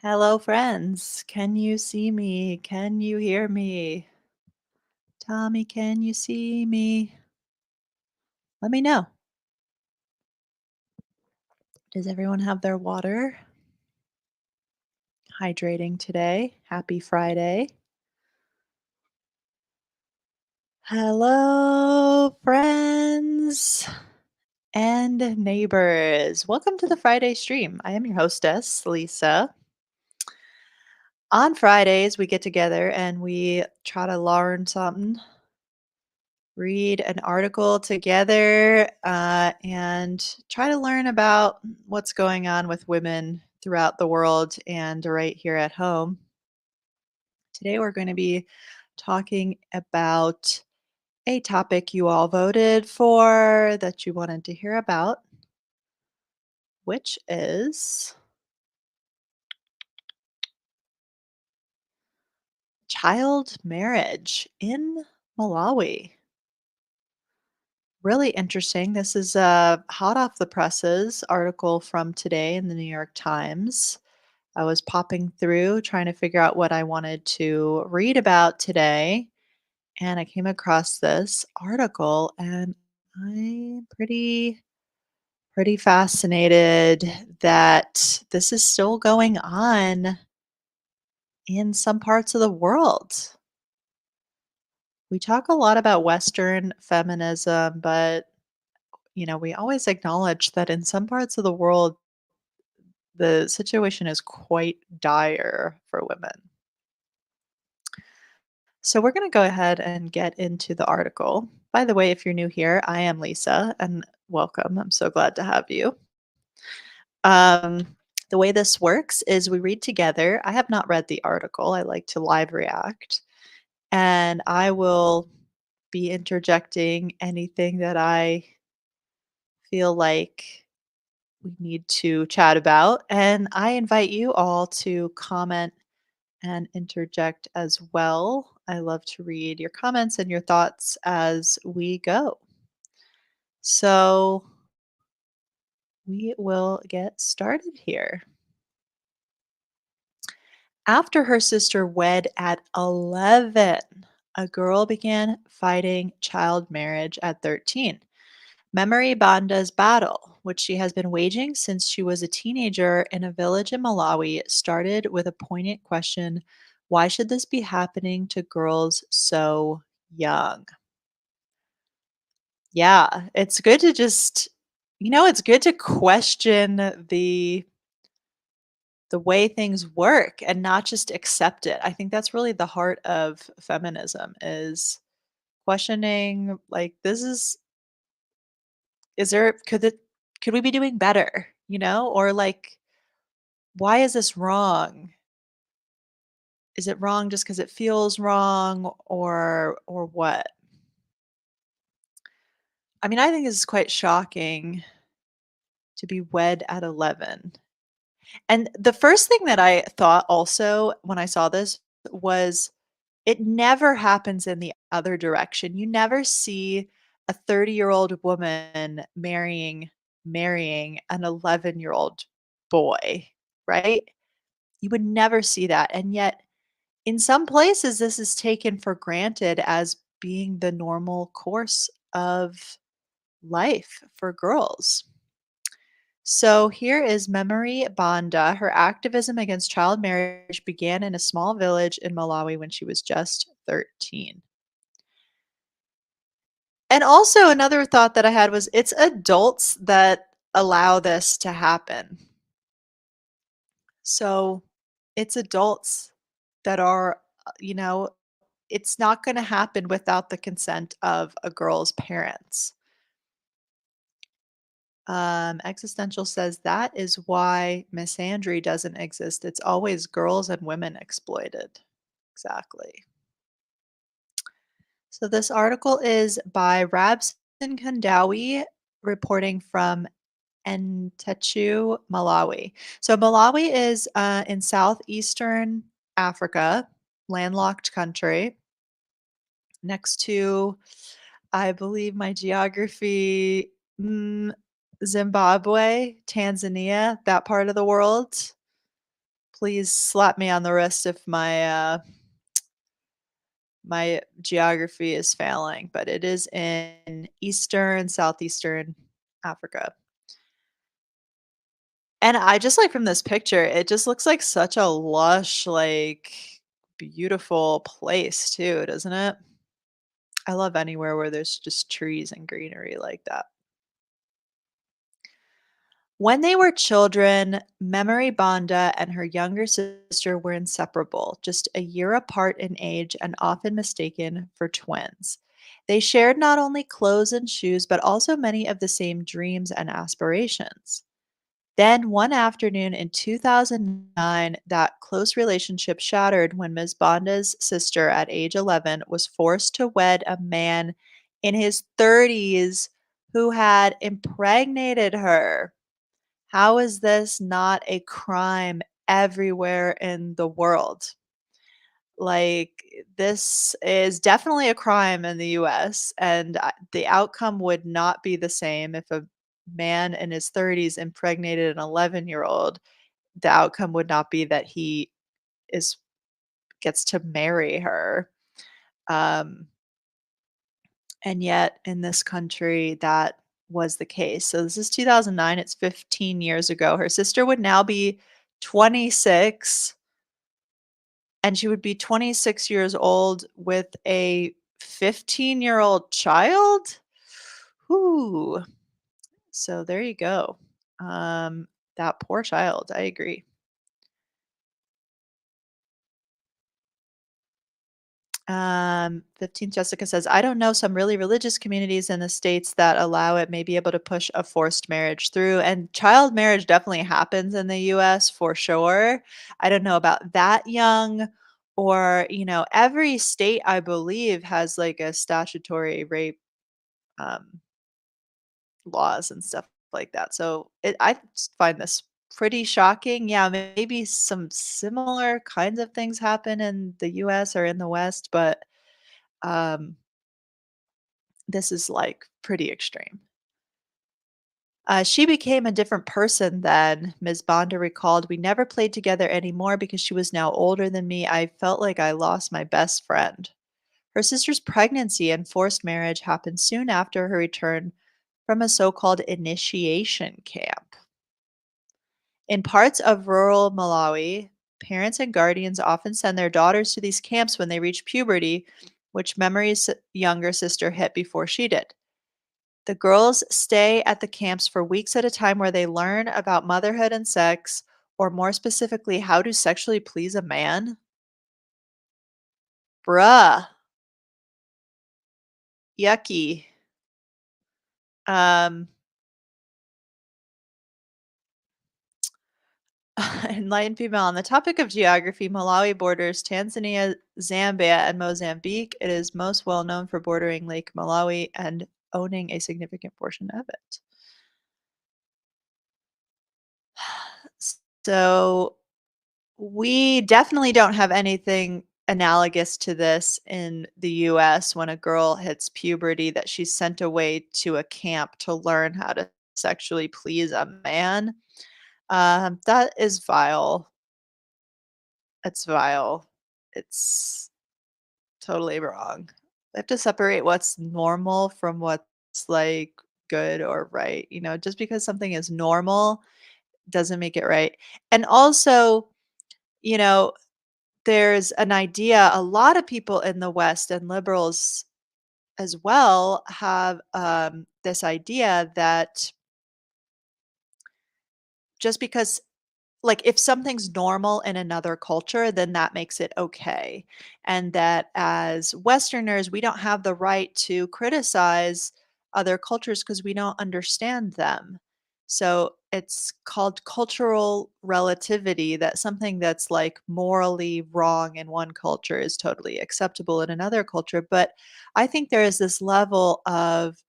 Hello, friends. Can you see me? Can you hear me? Tommy, can you see me? Let me know. Does everyone have their water? Hydrating today. Happy Friday. Hello, friends and neighbors. Welcome to the Friday stream. I am your hostess, Lisa. On Fridays, we get together and we try to learn something, read an article together, and try to learn about what's going on with women throughout the world and right here at home. Today, we're going to be talking about a topic you all voted for that you wanted to hear about, which is child marriage in Malawi. Really interesting. This is a hot off the presses article from today in the New York Times. I was popping through trying to figure out what I wanted to read about today, and I came across this article and I'm pretty fascinated that this is still going on in some parts of the world. We talk a lot about Western feminism, but we always acknowledge that in some parts of the world, the situation is quite dire for women. So, we're going to go ahead and get into the article. By the way, if you're new here, I am Lisa and welcome. I'm so glad to have you. Um, the way this works is we read together. I have not read the article, I like to live react, and I will be interjecting anything that I feel like we need to chat about. And I invite you all to comment and interject as well. I love to read your comments and your thoughts as we go. So we will get started here. After her sister wed at 11, a girl began fighting child marriage at 13. Memory Banda's battle, which she has been waging since she was a teenager in a village in Malawi, started with a poignant question: why should this be happening to girls so young? Yeah, it's good to it's good to question the way things work and not just accept it. I think that's really the heart of feminism is questioning like is there could we be doing better, Or like why is this wrong? Is it wrong just because it feels wrong or what? I mean, I think this is quite shocking to be wed at 11. And the first thing that I thought also when I saw this was it never happens in the other direction. You never see a 30-year-old woman marrying an 11-year-old boy, right? You would never see that. And yet in some places this is taken for granted as being the normal course of life for girls. So here is Memory Banda. Her activism against child marriage began in a small village in Malawi when she was just 13. And also another thought that I had was it's adults that allow this to happen. So it's adults that are, it's not going to happen without the consent of a girl's parents. Existential says that is why misandry doesn't exist. It's always girls and women exploited. Exactly. So this article is by Rabson Kondowe, reporting from Entechu, Malawi. So Malawi is in southeastern Africa, landlocked country, next to, I believe, my geography, Zimbabwe, Tanzania, that part of the world, Please slap me on the wrist if my geography is failing, but it is in Eastern, Southeastern Africa. And I just like from this picture, it just looks like such a lush, like, beautiful place too, doesn't it? I love anywhere where there's just trees and greenery like that. When they were children, Memory Banda and her younger sister were inseparable, just a year apart in age and often mistaken for twins. They shared not only clothes and shoes, but also many of the same dreams and aspirations. Then, one afternoon in 2009, that close relationship shattered when Ms. Banda's sister, at age 11, was forced to wed a man in his 30s who had impregnated her. How is this not a crime everywhere in the world? Like, this is definitely a crime in the US, and the outcome would not be the same if a man in his 30s impregnated an 11-year-old. The outcome would not be that he is gets to marry her. Um, and yet in this country, that was the case. So this is 2009, it's 15 years ago. Her sister would now be 26, and she would be 26 years old with a 15-year-old child? Whoo. So there you go. That poor child, I agree. 15th Jessica says, I don't know some really religious communities in the States that allow it, may be able to push a forced marriage through. And child marriage definitely happens in the US for sure. I don't know about that young, or, every state, I believe, has like a statutory rape um, laws and stuff like that. So find this pretty shocking. Yeah, maybe some similar kinds of things happen in the US or in the West, but um, this is like pretty extreme. She became a different person then, Ms. Bonder recalled. We never played together anymore because she was now older than me. I felt like I lost my best friend. Her sister's pregnancy and forced marriage happened soon after her return from a so called initiation camp. In parts of rural Malawi, parents and guardians often send their daughters to these camps when they reach puberty, which Memory's younger sister hit before she did. The girls stay at the camps for weeks at a time where they learn about motherhood and sex, or more specifically, how to sexually please a man. Bruh, yucky. Um, Enlightened female. On the topic of geography, Malawi borders Tanzania, Zambia, and Mozambique. It is most well known for bordering Lake Malawi and owning a significant portion of it. So we definitely don't have anything analogous to this in the US when a girl hits puberty that she's sent away to a camp to learn how to sexually please a man. That is vile. It's vile. It's totally wrong. We have to separate what's normal from what's like good or right. Just because something is normal doesn't make it right. And also, you know, there's an idea, a lot of people in the West and liberals as well have this idea that just because, like, if something's normal in another culture, then that makes it okay. And that as Westerners, we don't have the right to criticize other cultures because we don't understand them. So it's called cultural relativity, that something that's like morally wrong in one culture is totally acceptable in another culture. But I think there is this level of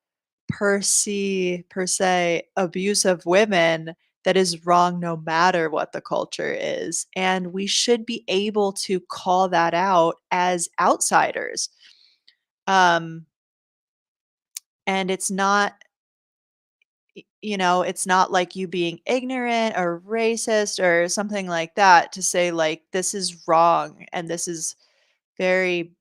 per se abuse of women that is wrong no matter what the culture is, and we should be able to call that out as outsiders. Um, and it's not it's not like you being ignorant or racist or something like that to say, like, this is wrong and this is very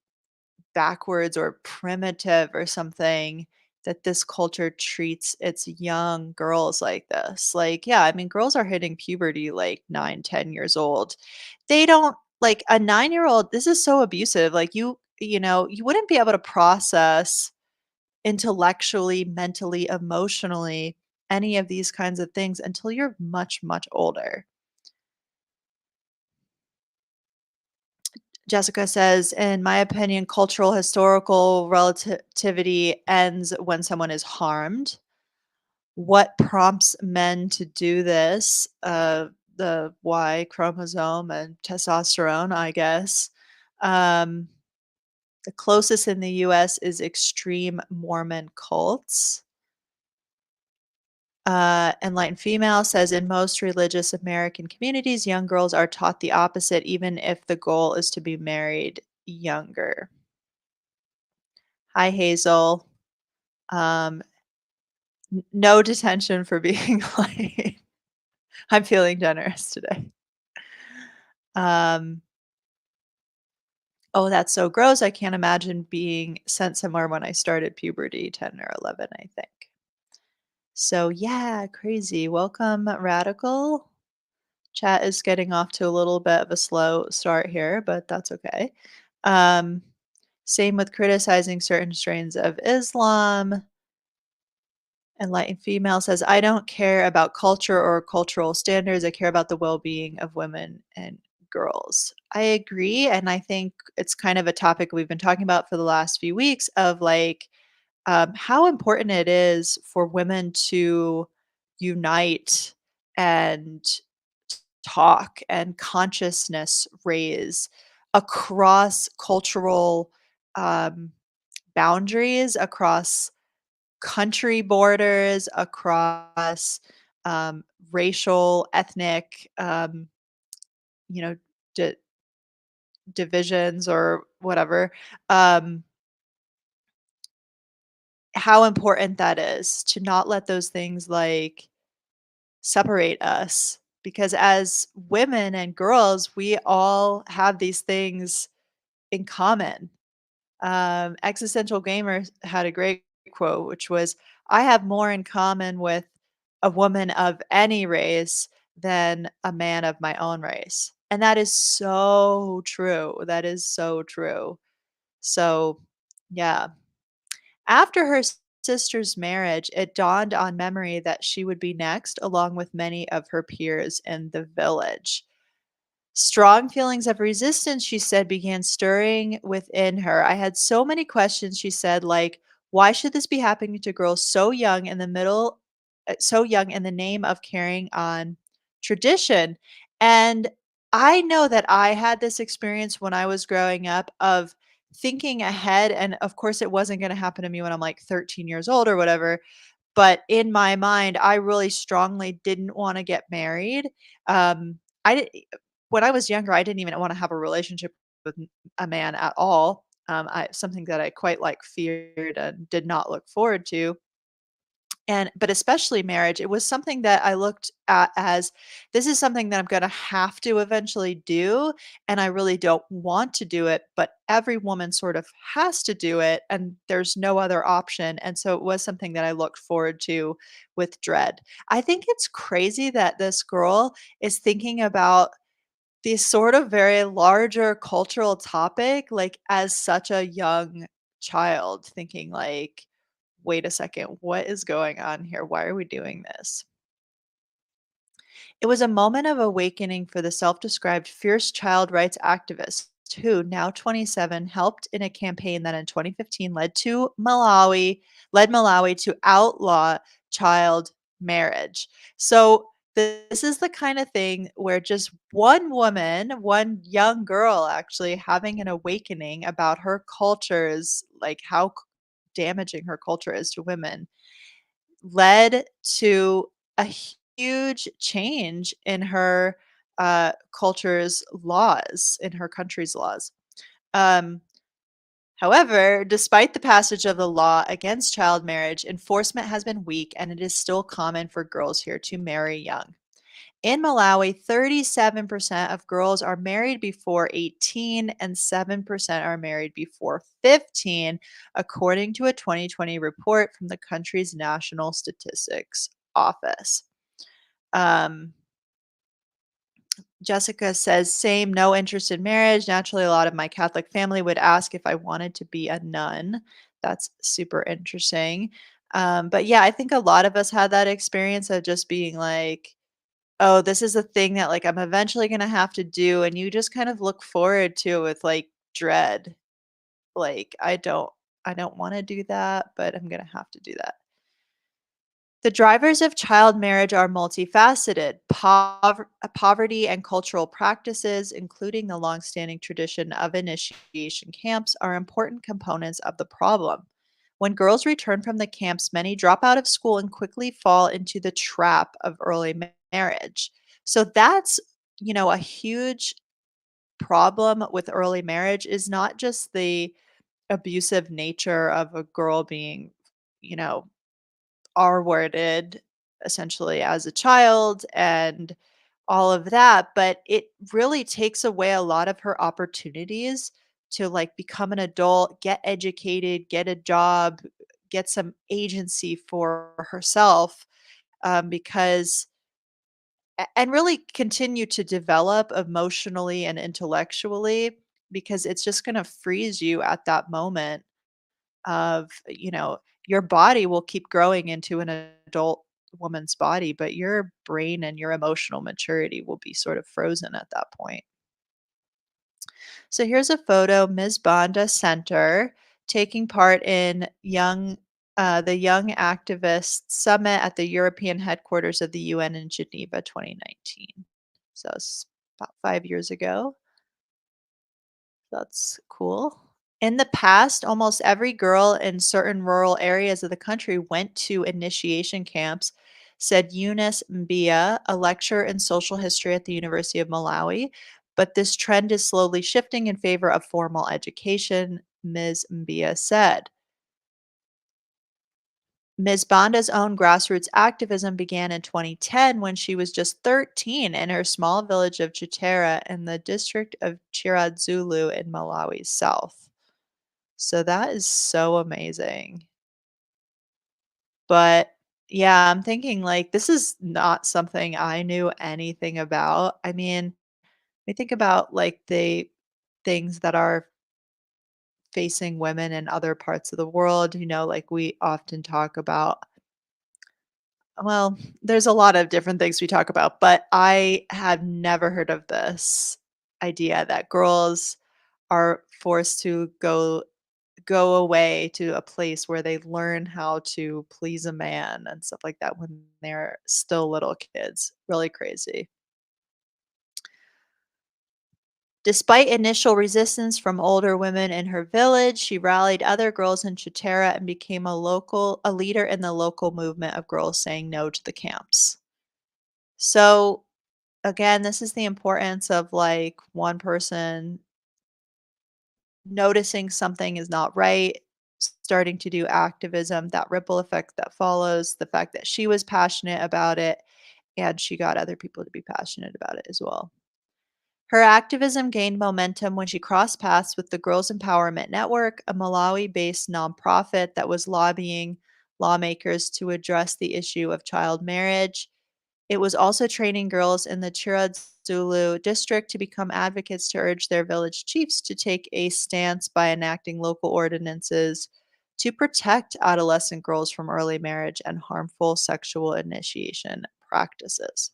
backwards or primitive or something that this culture treats its young girls like this. Like, yeah, I mean, girls are hitting puberty like 9, 10 years old. They don't like a 9-year-old, this is so abusive. Like you wouldn't be able to process intellectually, mentally, emotionally, any of these kinds of things until you're much, much older. Jessica says, in my opinion, cultural historical relativity ends when someone is harmed. What prompts men to do this? The Y chromosome and testosterone, I guess. Um, the closest in the US is extreme Mormon cults. Enlightened Female says in most religious American communities, young girls are taught the opposite, even if the goal is to be married younger. Hi, Hazel. Um, no detention for being late. I'm feeling generous today. Um, oh, that's so gross. I can't imagine being sent somewhere when I started puberty, 10 or 11, I think. So, yeah, crazy. Welcome, Radical. Chat is getting off to a little bit of a slow start here, but that's okay. Um, Same with criticizing certain strains of Islam. Enlightened Female says, I don't care about culture or cultural standards. I care about the well being of women and girls. I agree. And I think it's kind of a topic we've been talking about for the last few weeks of like how important it is for women to unite and talk and consciousness raise across cultural um, boundaries, across country borders, across racial, ethnic, you know, di- divisions or whatever. Um, how important that is to not let those things like separate us because as women and girls, we all have these things in common. Existential Gamer had a great quote, which was, I have more in common with a woman of any race than a man of my own race. And that is so true. That is so true. So, yeah. After her sister's marriage, it dawned on Memory that she would be next, along with many of her peers in the village. Strong feelings of resistance, she said, began stirring within her. I had so many questions, she said, like, why should this be happening to girls so young in the name of carrying on tradition? And I know that I had this experience when I was growing up of thinking ahead. And of course, it wasn't going to happen to me when I'm like 13 years old or whatever. But in my mind, I really strongly didn't want to get married. I did, when I was younger, I didn't even want to have a relationship with a man at all. Something that I quite like feared and did not look forward to. But especially marriage, it was something that I looked at as this is something that I'm going to have to eventually do. And I really don't want to do it, but every woman sort of has to do it. And there's no other option. And so it was something that I looked forward to with dread. I think it's crazy that this girl is thinking about these sort of very larger cultural topic, like, as such a young child, thinking like, "Wait a second, what is going on here? Why are we doing this?" It was a moment of awakening for the self-described fierce child rights activist who, now 27, helped in a campaign that in 2015 led Malawi to outlaw child marriage. So this is the kind of thing where just one woman, one young girl actually having an awakening about her culture's like how damaging her culture is to women led to a huge change in her culture's laws, in her country's laws. Um, However, despite the passage of the law against child marriage, enforcement has been weak and it is still common for girls here to marry young. In Malawi, 37% of girls are married before 18 and 7% are married before 15, according to a 2020 report from the country's National Statistics Office. Um, Jessica says, same, no interest in marriage. Naturally, a lot of my Catholic family would ask if I wanted to be a nun. That's super interesting. But yeah, I think a lot of us had that experience of just being like, oh, this is a thing that like I'm eventually gonna have to do. And you just kind of look forward to it with like dread. Like, I don't want to do that, but I'm gonna have to do that. The drivers of child marriage are multifaceted. Poverty and cultural practices, including the longstanding tradition of initiation camps, are important components of the problem. When girls return from the camps, many drop out of school and quickly fall into the trap of early marriage. So that's, a huge problem with early marriage is not just the abusive nature of a girl being, you know, R-worded essentially as a child and all of that, but it really takes away a lot of her opportunities to, like, become an adult, get educated, get a job, get some agency for herself, because and really continue to develop emotionally and intellectually because it's just gonna freeze you at that moment of, your body will keep growing into an adult woman's body, but your brain and your emotional maturity will be sort of frozen at that point. So here's a photo Ms. Banda Center taking part in the Young Activists Summit at the European headquarters of the UN in Geneva 2019. So it's about 5 years ago. That's cool. In the past, almost every girl in certain rural areas of the country went to initiation camps, said Eunice Mbia, a lecturer in social history at the University of Malawi. But this trend is slowly shifting in favor of formal education, Ms. Mbia said. Ms. Banda's own grassroots activism began in 2010 when she was just 13 in her small village of Chitera in the district of Chiradzulu in Malawi's south. So that is so amazing. But yeah, I'm thinking like this is not something I knew anything about. I mean, we think about like the things that are facing women in other parts of the world, like we often talk about. Well, there's a lot of different things we talk about, but I had never heard of this idea that girls are forced to go away to a place where they learn how to please a man and stuff like that when they're still little kids. Really crazy. Despite initial resistance from older women in her village, she rallied other girls in Chitera and became a leader in the local movement of girls saying no to the camps. So again, this is the importance of like one person noticing something is not right, starting to do activism, that ripple effect that follows, the fact that she was passionate about it and she got other people to be passionate about it as well. Her activism gained momentum when she crossed paths with the Girls Empowerment Network, a Malawi based nonprofit that was lobbying lawmakers to address the issue of child marriage. It was also training girls in the Chiradzulu district to become advocates to urge their village chiefs to take a stance by enacting local ordinances to protect adolescent girls from early marriage and harmful sexual initiation practices.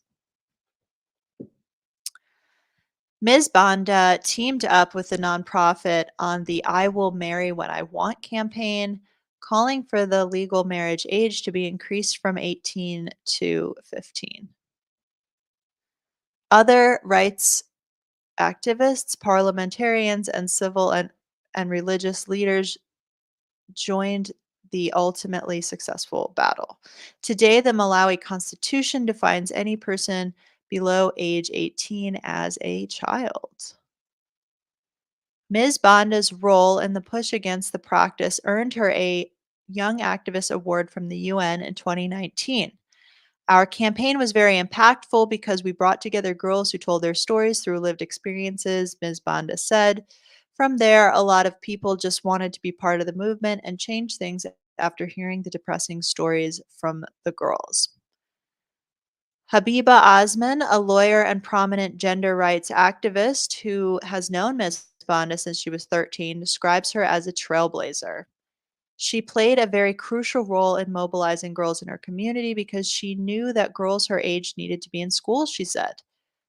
Ms. Banda teamed up with the nonprofit on the I Will Marry When I Want campaign, calling for the legal marriage age to be increased from 18 to 15. Other rights activists, parliamentarians, and civil and religious leaders joined the ultimately successful battle. Today, the Malawi Constitution defines any person below age 18 as a child. Ms. Banda's role in the push against the practice earned her a Young Activist Award from the UN in 2019. Our campaign was very impactful because we brought together girls who told their stories through lived experiences, Ms. Banda said. From there, a lot of people just wanted to be part of the movement and change things after hearing the depressing stories from the girls. Habiba Osman, a lawyer and prominent gender rights activist who has known Ms. Banda since she was 13, describes her as a trailblazer. She played a very crucial role in mobilizing girls in her community because she knew that girls her age needed to be in school, she said.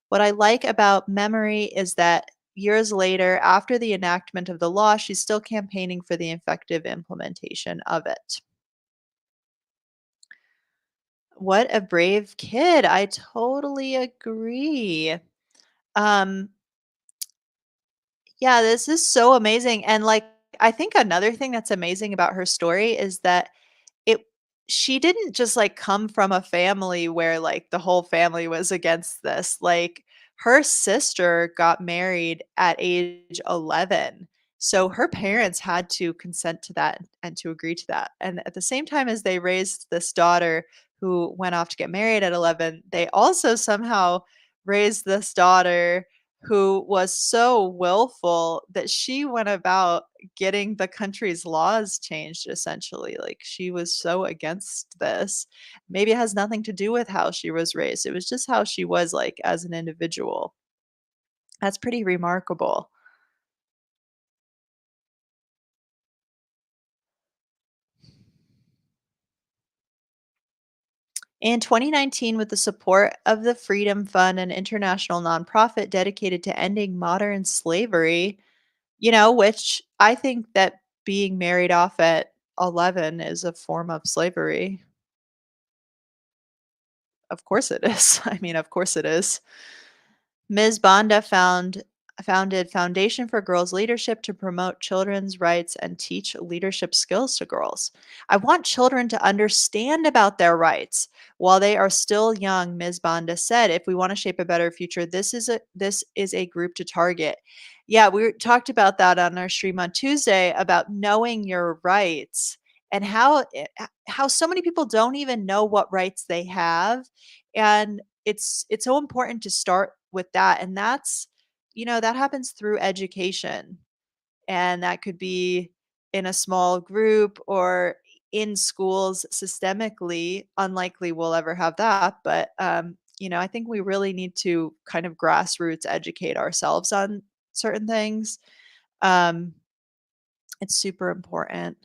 What I like about Memory is that years later, after the enactment of the law, she's still campaigning for the effective implementation of it. What a brave kid. I totally agree. Um, yeah, this is so amazing. And like, I think another thing that's amazing about her story is that It she didn't just, like, come from a family where, like, the whole family was against this, like, her sister got married at age 11, so her parents had to consent to that and to agree to that, and at the same time as they raised this daughter who went off to get married at 11, they also somehow raised this daughter who was so willful that she went about getting the country's laws changed essentially. Like she was so against this. Maybe it has nothing to do with how she was raised. It was just how she was like as an individual. That's pretty remarkable. In 2019, with the support of the Freedom Fund, an international nonprofit dedicated to ending modern slavery, which I think that being married off at 11 is a form of slavery. Of course it is. I mean, of course it is. Ms. Banda founded Foundation for Girls Leadership to promote children's rights and teach leadership skills to girls. I want children to understand about their rights while they are still young, Ms. Banda said. If we want to shape a better future, this is a group to target. Yeah, talked about that on our stream on Tuesday about knowing your rights and how so many people don't even know what rights they have, and it's so important to start with that, and that happens through education, and that could be in a small group or in schools systemically. Unlikely we'll ever have that, but I think we really need to kind of grassroots educate ourselves on certain things. um it's super important.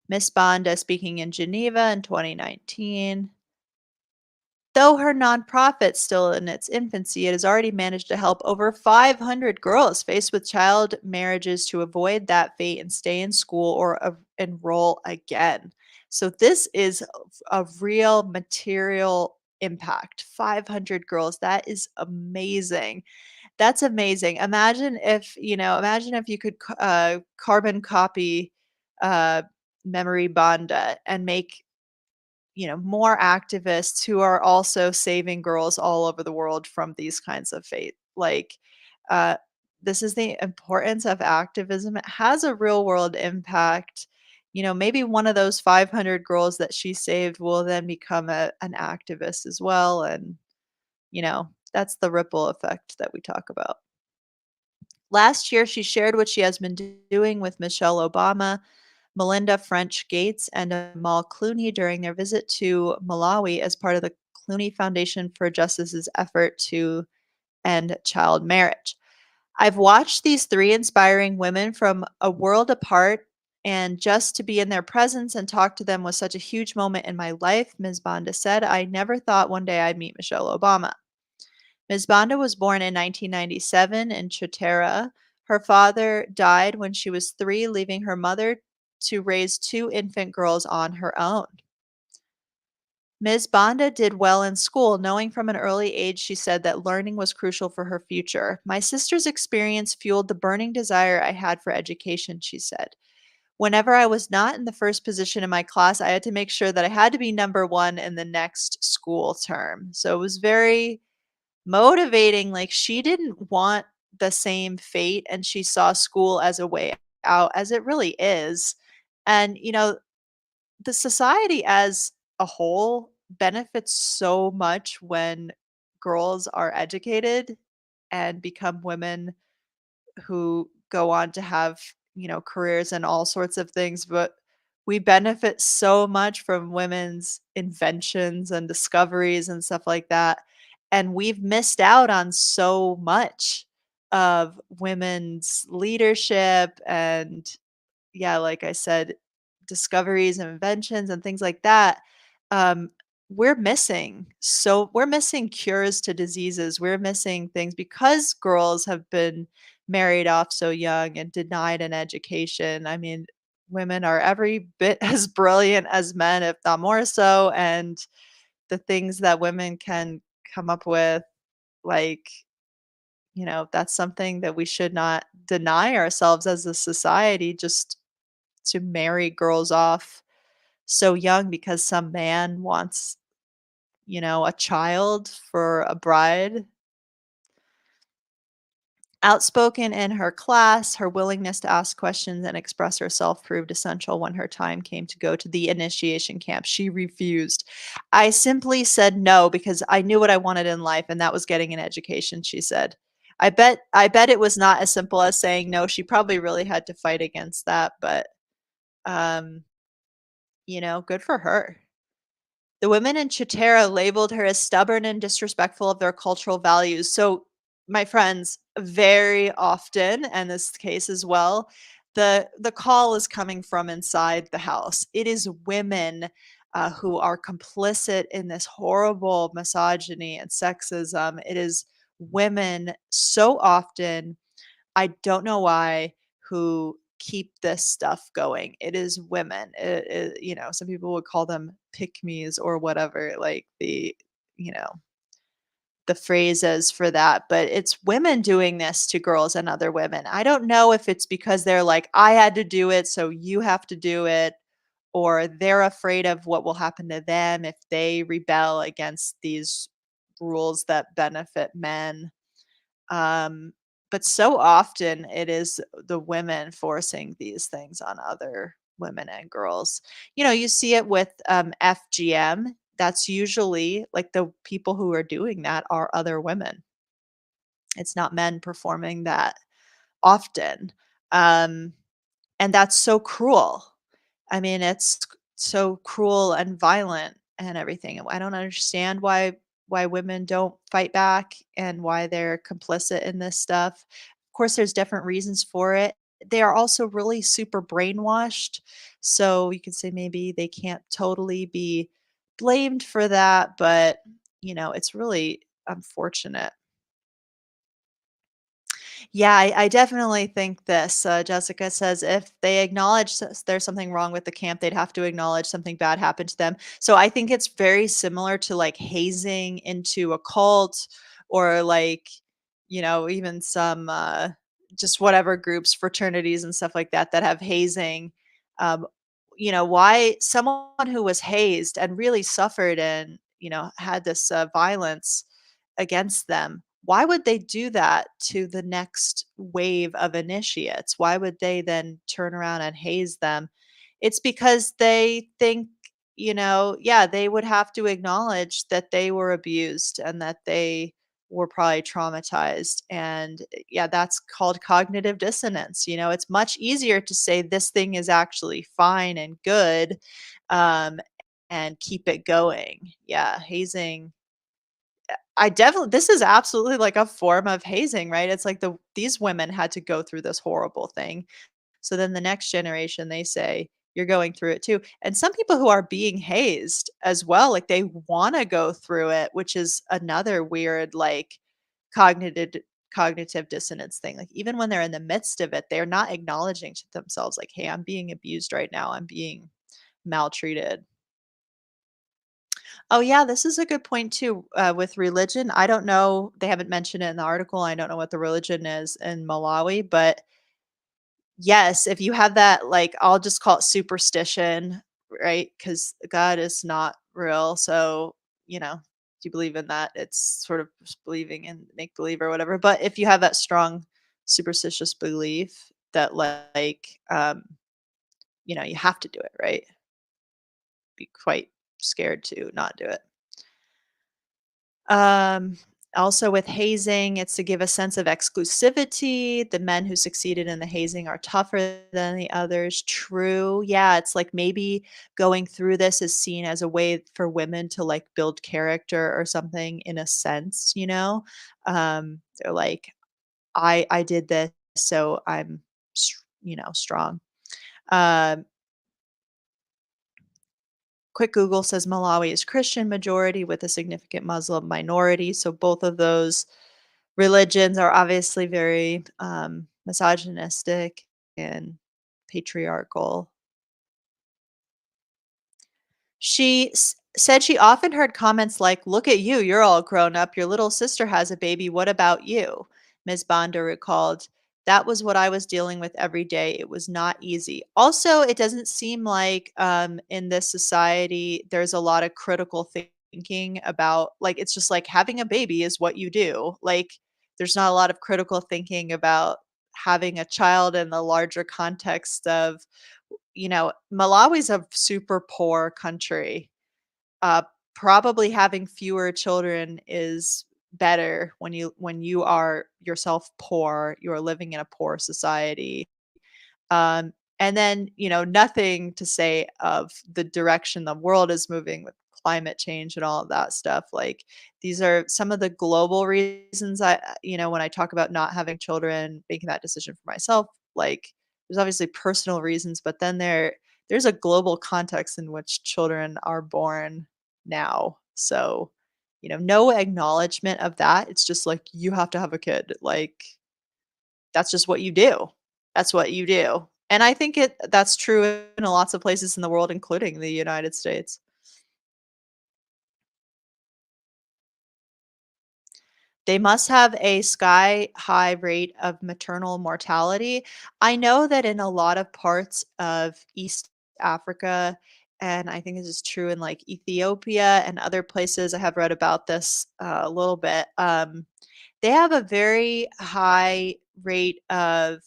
Miss Banda speaking in Geneva in 2019. Though her nonprofit still in its infancy, it has already managed to help over 500 girls faced with child marriages to avoid that fate and stay in school or enroll again. So this is a real material impact. 500 girls. That is amazing. That's amazing. Imagine if you could carbon copy uh, Memory Banda and make more activists who are also saving girls all over the world from these kinds of fate. Like, uh, this is the importance of activism. It has a real world impact. Maybe one of those 500 girls that she saved will then become an activist as well. And, that's the ripple effect that we talk about. Last year, she shared what she has been doing with Michelle Obama, Melinda French Gates, and Amal Clooney during their visit to Malawi as part of the Clooney Foundation for Justice's effort to end child marriage. I've watched these three inspiring women from a world apart, and just to be in their presence and talk to them was such a huge moment in my life, Ms. Banda said. I never thought one day I'd meet Michelle Obama. Ms. Banda was born in 1997 in Chotara. Her father died when she was 3, leaving her mother to raise 2 infant girls on her own. Ms. Banda did well in school, knowing from an early age, she said, that learning was crucial for her future. My sister's experience fueled the burning desire I had for education, she said. Whenever I was not in the first position in my class, I had to make sure that I had to be number 1 in the next school term. So it was very motivating, like, she didn't want the same fate, and she saw school as a way out, as it really is. And, the society as a whole benefits so much when girls are educated and become women who go on to have, careers and all sorts of things, but we benefit so much from women's inventions and discoveries and stuff like that. And we've missed out on so much of women's leadership and, yeah, like I said, discoveries and inventions and things like that. Um, we're missing cures to diseases. We're missing things because girls have been married off so young and denied an education. I mean, women are every bit as brilliant as men, if not more so. And the things that women can come up with, like, that's something that we should not deny ourselves as a society, just to marry girls off so young because some man wants, a child for a bride. Outspoken in her class, her willingness to ask questions and express herself proved essential when her time came to go to the initiation camp. She refused. I simply said no because I knew what I wanted in life, and that was getting an education, she said. I bet it was not as simple as saying no. She probably really had to fight against that, but um, good for her. The women in Chitera labeled her as stubborn and disrespectful of their cultural values. So, my friends, very often, and this case as well, the call is coming from inside the house. It is women who are complicit in this horrible misogyny and sexism. It is women so often, I don't know why, who keep this stuff going. It is women. Some people would call them pick-me's or whatever, like you know, the phrases for that, but it's women doing this to girls and other women. I don't know if it's because they're like, I had to do it, so you have to do it, or they're afraid of what will happen to them if they rebel against these rules that benefit men. Um, but so often it is the women forcing these things on other women and girls. You see it with FGM. That's usually like the people who are doing that are other women. It's not men performing that often. Um, and that's so cruel. I mean, it's so cruel and violent and everything. I don't understand why women don't fight back and why they're complicit in this stuff. Of course, there's different reasons for it. They are also really super brainwashed. So you could say maybe they can't totally be blamed for that, but it's really unfortunate. Yeah, I definitely think this. Jessica says if they acknowledge there's something wrong with the camp, they'd have to acknowledge something bad happened to them. So I think it's very similar to like hazing into a cult or like, even some just whatever groups, fraternities and stuff like that that have hazing. Um, why someone who was hazed and really suffered and, had this violence against them, why would they do that to the next wave of initiates? Why would they then turn around and haze them? It's because they think, yeah, they would have to acknowledge that they were abused and that they were probably traumatized. And yeah, that's called cognitive dissonance. It's much easier to say this thing is actually fine and good, um, and keep it going. Yeah, hazing, I definitely, this is absolutely like a form of hazing, right? It's like these women had to go through this horrible thing. So then the next generation, they say, you're going through it too. And some people who are being hazed as well, like they want to go through it, which is another weird, like cognitive cognitive dissonance thing. Like even when they're in the midst of it, they're not acknowledging to themselves, like, hey, I'm being abused right now. I'm being maltreated. Oh, yeah, this is a good point too, with religion. I don't know, they haven't mentioned it in the article. I don't know what the religion is in Malawi, but yes, if you have that, like, I'll just call it superstition, right? Because God is not real. So, you know, Do you believe in that? It's sort of just believing in make believe or whatever. But if you have that strong superstitious belief that you have to do it, right? Be quite scared to not do it. Um, Also with hazing, it's to give a sense of exclusivity. The men who succeeded in the hazing are tougher than the others. True. Yeah, it's like maybe going through this is seen as a way for women to like build character or something in a sense, you know? They're like, I did this, so strong. Um, Quick Google says Malawi is Christian majority with a significant Muslim minority. So both of those religions are obviously very misogynistic and patriarchal. Said she often heard comments like, "Look at you, you're all grown up. Your little sister has a baby. What about you?" Ms. Banda recalled, "That was what I was dealing with every day. It was not easy." Also, it doesn't seem like in this society there's a lot of critical thinking about, like, it's just like having a baby is what you do. Like, there's not a lot of critical thinking about having a child in the larger context of Malawi's a super poor country. Uh, Probably having fewer children is better when you are yourself poor, you are living in a poor society. And then, nothing to say of the direction the world is moving with climate change and all of that stuff. Like, these are some of the global reasons when I talk about not having children, making that decision for myself, like, there's obviously personal reasons, but then there's a global context in which children are born now. So, no acknowledgement of that. It's just like you have to have a kid. Like, that's just what you do. That's what you do. And I think that's true in lots of places in the world, including the United States. They must have a sky high rate of maternal mortality. I know that in a lot of parts of East Africa, and I think this is true in like Ethiopia and other places, I have read about this a little bit. They have a very high rate of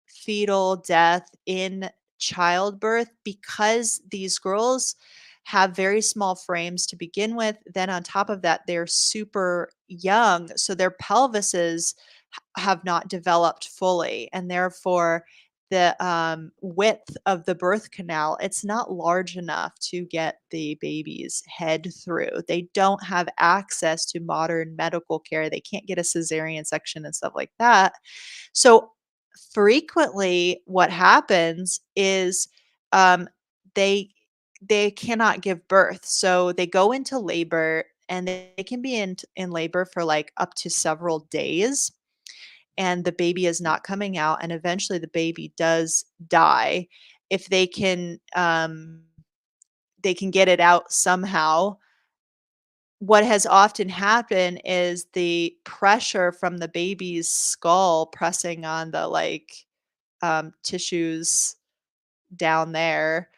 fetal death in childbirth because these girls have very small frames to begin with. Then on top of that, they're super young, so their pelvises have not developed fully, and therefore the width of the birth canal, it's not large enough to get the baby's head through. They don't have access to modern medical care. They can't get a cesarean section and stuff like that. So frequently what happens is um, they they cannot give birth. So they go into labor and they can be in labor for like up to several days and the baby is not coming out and eventually the baby does die. If they can get it out somehow. What has often happened is the pressure from the baby's skull pressing on the tissues down there,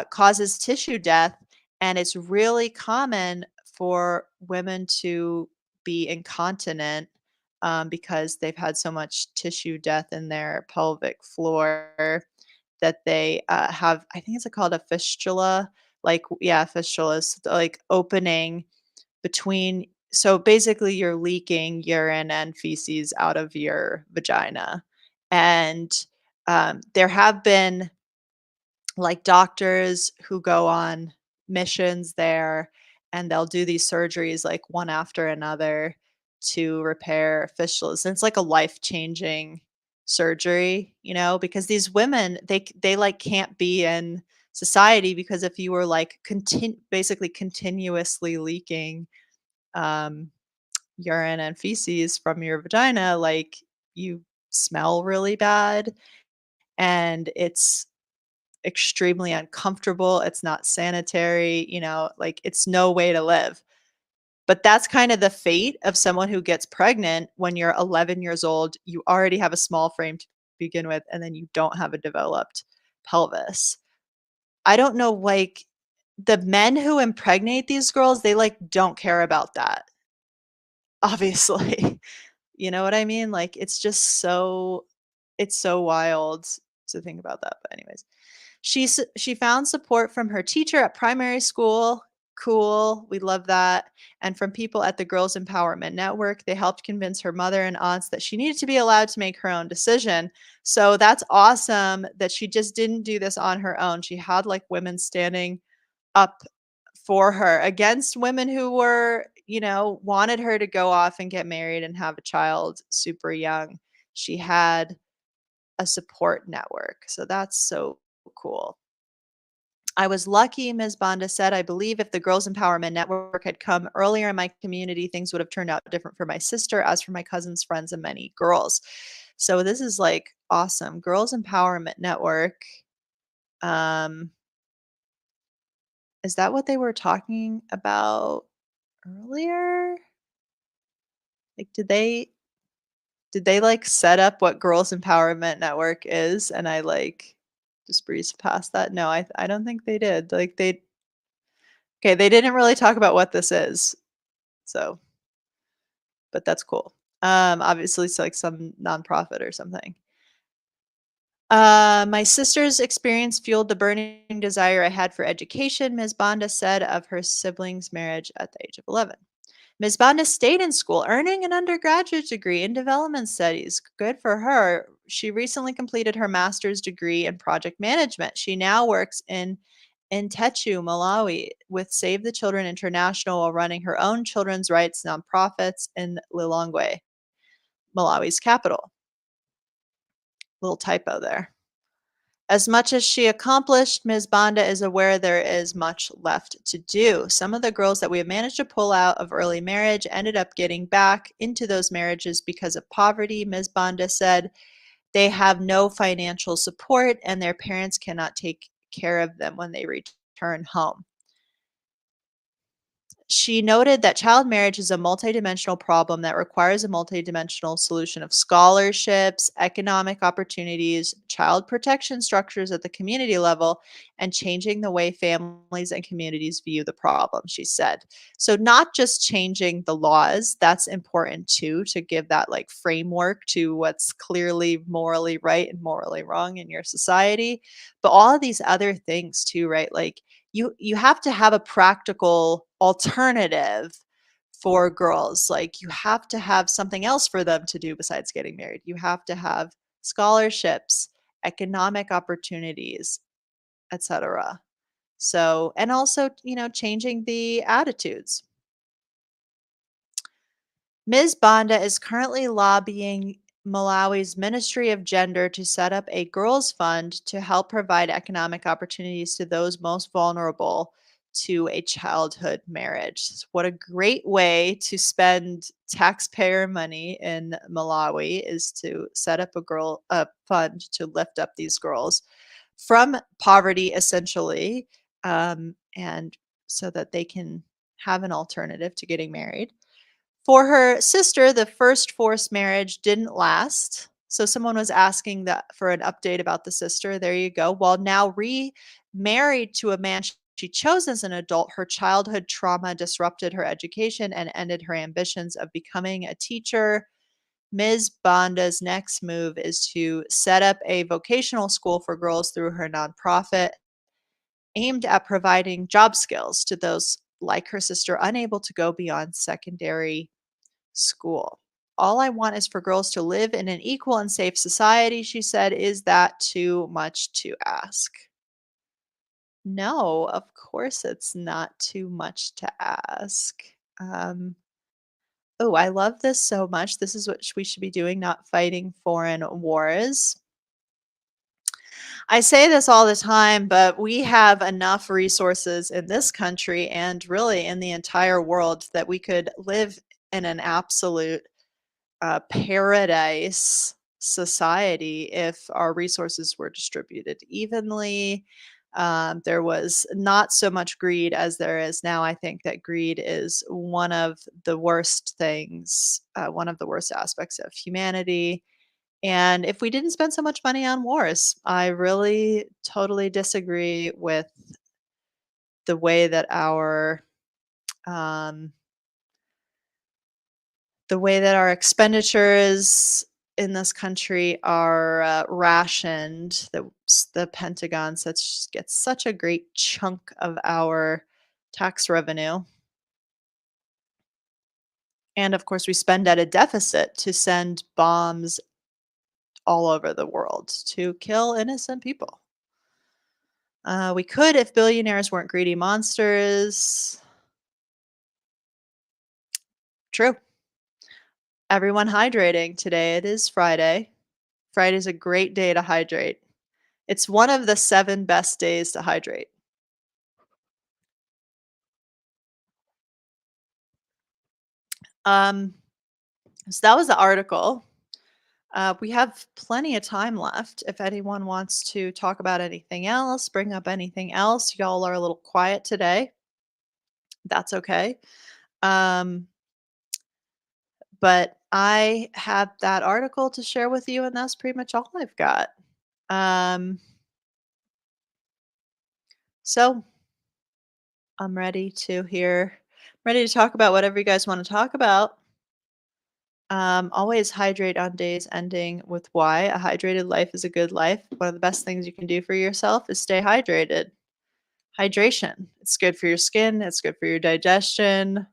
causes tissue death, and it's really common for women to be incontinent, because they've had so much tissue death in their pelvic floor that they, have I think it's called a fistula, yeah, fistula is, like, opening between so basically you're leaking urine and feces out of your vagina, and, there have been, like, doctors who go on missions there, and they'll do these surgeries, like, one after another to repair fistulas, and it's like a life-changing surgery, because these women, like, can't be in society because if you were, like, basically continuously leaking, um, urine and feces from your vagina, like, you smell really bad, and it's extremely uncomfortable, it's not sanitary, like, it's no way to live. But that's kind of the fate of someone who gets pregnant when you're 11 years old, you already have a small frame to begin with, and then you don't have a developed pelvis. I don't know, like, the men who impregnate these girls, they, like, don't care about that, obviously. You know what I mean? Like, it's so wild to think about that, but anyways. She found support from her teacher at primary school. Cool, we love that, and from people at the Girls Empowerment Network. They helped convince her mother and aunts that she needed to be allowed to make her own decision. So that's awesome that she just didn't do this on her own. She had, like, women standing up for her against women who were, wanted her to go off and get married and have a child super young. She had a support network. So that's so cool. I was lucky, Ms. Banda said. I believe if the Girls Empowerment Network had come earlier in my community, things would have turned out different for my sister, as for my cousin's friends, and many girls. So this is like awesome. Girls Empowerment Network. Um, is that what they were talking about earlier? Like, did they like set up what Girls Empowerment Network is, and I like just breezed past that? No, I don't think they did. Like they Okay, they didn't really talk about what this is. So, but that's cool. Obviously it's like some nonprofit or something. My sister's experience fueled the burning desire I had for education, Ms. Banda said of her siblings' marriage at the age of 11. Ms. Banda stayed in school, earning an undergraduate degree in development studies. Good for her. She recently completed her master's degree in project management. She now works in Tetu, Malawi, with Save the Children International while running her own children's rights nonprofits in Lilongwe, Malawi's capital. Little typo there. As much as she accomplished, Ms. Banda is aware there is much left to do. Some of the girls that we have managed to pull out of early marriage ended up getting back into those marriages because of poverty, Ms. Banda said. They have no financial support and their parents cannot take care of them when they return home. She noted that child marriage is a multidimensional problem that requires a multidimensional solution of scholarships, economic opportunities, child protection structures at the community level, and changing the way families and communities view the problem, she said. So, not just changing the laws, that's important too, to give that like framework to what's clearly morally right and morally wrong in your society, but all of these other things too, right? Like, you have to have a practical alternative for girls. Like, you have to have something else for them to do besides getting married. You have to have scholarships, economic opportunities, etc. So, and also, changing the attitudes. Ms. Banda is currently lobbying Malawi's Ministry of Gender to set up a girls' fund to help provide economic opportunities to those most vulnerable to a childhood marriage. What a great way to spend taxpayer money in Malawi is to set up a fund to lift up these girls from poverty, essentially, and so that they can have an alternative to getting married. For her sister, the first forced marriage didn't last. So someone was asking that for an update about the sister. There you go. While now remarried to a man she chose as an adult, her childhood trauma disrupted her education and ended her ambitions of becoming a teacher. Ms. Banda's next move is to set up a vocational school for girls through her nonprofit aimed at providing job skills to those like her sister unable to go beyond secondary school. All I want is for girls to live in an equal and safe society, she said. Is that too much to ask? No, of course it's not too much to ask. Um, oh, I love this so much. This is what we should be doing, not fighting foreign wars. I say this all the time, but we have enough resources in this country and really in the entire world that we could live in an absolute paradise society if our resources were distributed evenly. There was not so much greed as there is now. I think that greed is one of the worst things, one of the worst aspects of humanity. And if we didn't spend so much money on wars, I really totally disagree with the way that um, our expenditures in this country are rationed. The Pentagon gets such a great chunk of our tax revenue, and of course, we spend at a deficit to send bombs all over the world to kill innocent people. We could if billionaires weren't greedy monsters. True. Everyone hydrating today. It is Friday. Friday's a great day to hydrate. It's one of the 7 best days to hydrate. Um, so that was the article. We have plenty of time left. If anyone wants to talk about anything else, bring up anything else, y'all are a little quiet today. That's okay. Um, but I had that article to share with you, and that's pretty much all I've got. Um, so ready to talk about whatever you guys want to talk about. Always hydrate on days ending with Y. A hydrated life is a good life. One of the best things you can do for yourself is stay hydrated. Hydration. It's good for your skin, it's good for your digestion.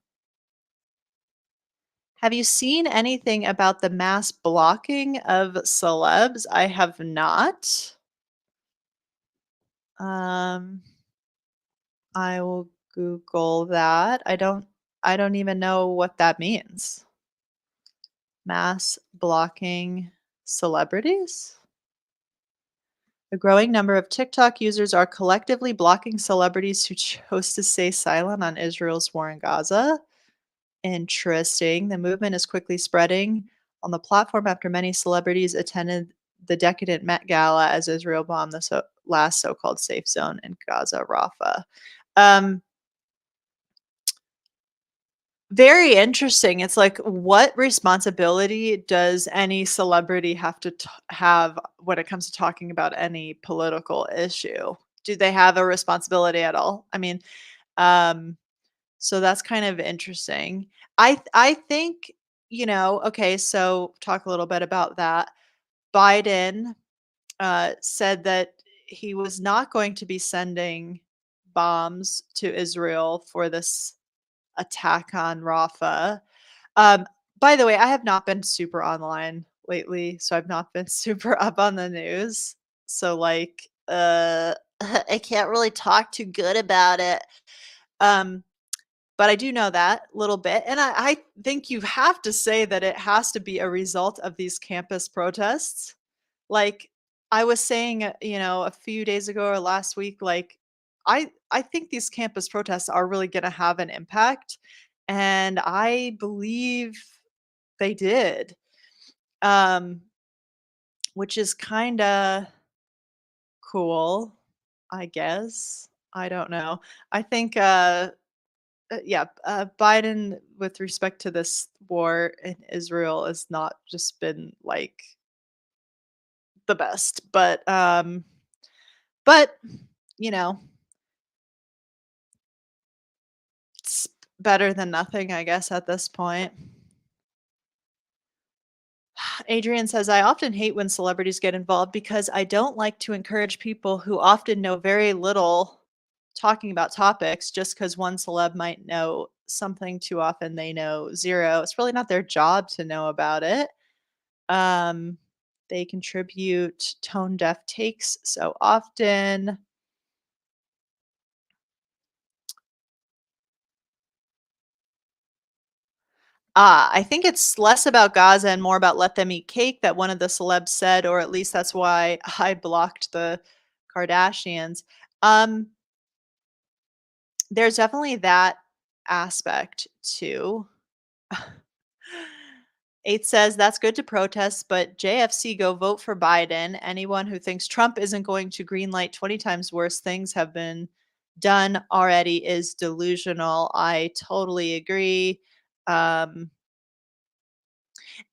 Have you seen anything about the mass blocking of celebs? I have not. Um, I will Google that. I don't even know what that means. Mass blocking celebrities? A growing number of TikTok users are collectively blocking celebrities who chose to stay silent on Israel's war in Gaza. Interesting. The movement is quickly spreading on the platform after many celebrities attended the decadent Met Gala as Israel bombed the last so called safe zone in Gaza, Rafah. Um, Very interesting. It's like, what responsibility does any celebrity have to have when it comes to talking about any political issue? Do they have a responsibility at all? I mean, um, so that's kind of interesting. I think, okay, so talk a little bit about that. Biden said that he was not going to be sending bombs to Israel for this attack on Rafah. Um, by the way, I have not been super online lately, so I've not been super up on the news. So like, I can't really talk too good about it. Um, but I do know that little bit, and I think you have to say that it has to be a result of these campus protests. Like I was saying, a few days ago or last week, like I think these campus protests are really going to have an impact, and I believe they did, um, which is kind of cool, I guess. I don't know. I think, yeah, Biden, with respect to this war in Israel, has not just been like the best, but you know, it's better than nothing, I guess, at this point. Adrian says, I often hate when celebrities get involved because I don't like to encourage people who often know very little talking about topics just because one celeb might know something too often. They know zero. It's really not their job to know about it. Um, they contribute tone deaf takes so often. I think it's less about Gaza and more about let them eat cake that one of the celebs said, or at least that's why I blocked the Kardashians. Um, there's definitely that aspect too. 8 says that's good to protest, but JFC go vote for Biden. Anyone who thinks Trump isn't going to greenlight 20 times worse things have been done already is delusional. I totally agree. Um,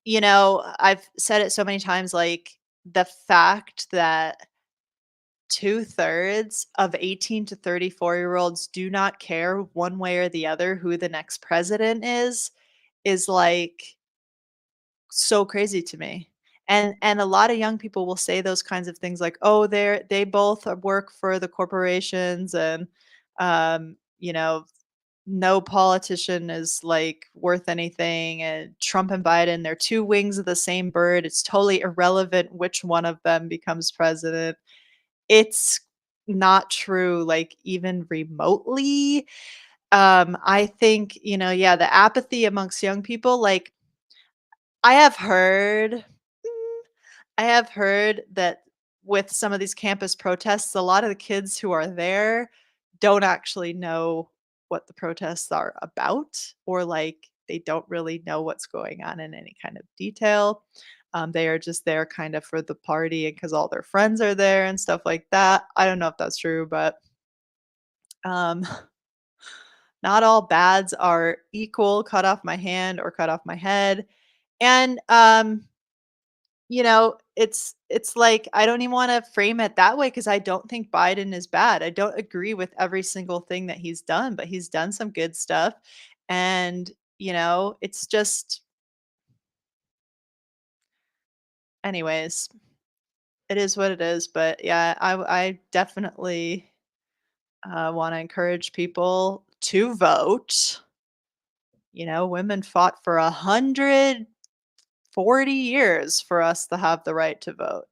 I've said it so many times, like, the fact that 2/3 of 18 to 34-year-olds do not care one way or the other who the next president is, like, so crazy to me. And a lot of young people will say those kinds of things like, "Oh, they both work for the corporations and, you know, no politician is, like, worth anything, and Trump and Biden, they're 2 wings of the same bird. It's totally irrelevant which one of them becomes president." It's not true, like, even remotely. I think, yeah, the apathy amongst young people, like, I have heard I have heard that with some of these campus protests, a lot of the kids who are there don't actually know what the protests are about, or like they don't really know what's going on in any kind of detail. They are just there kind of for the party and because all their friends are there and stuff like that. I don't know if that's true, but um, not all bads are equal. Cut off my hand or cut off my head. And it's like, I don't even wanna frame it that way because I don't think Biden is bad. I don't agree with every single thing that he's done, but he's done some good stuff, and, it's just anyways, it is what it is, but yeah, I definitely, wanna encourage people to vote. Women fought for 140 years for us to have the right to vote.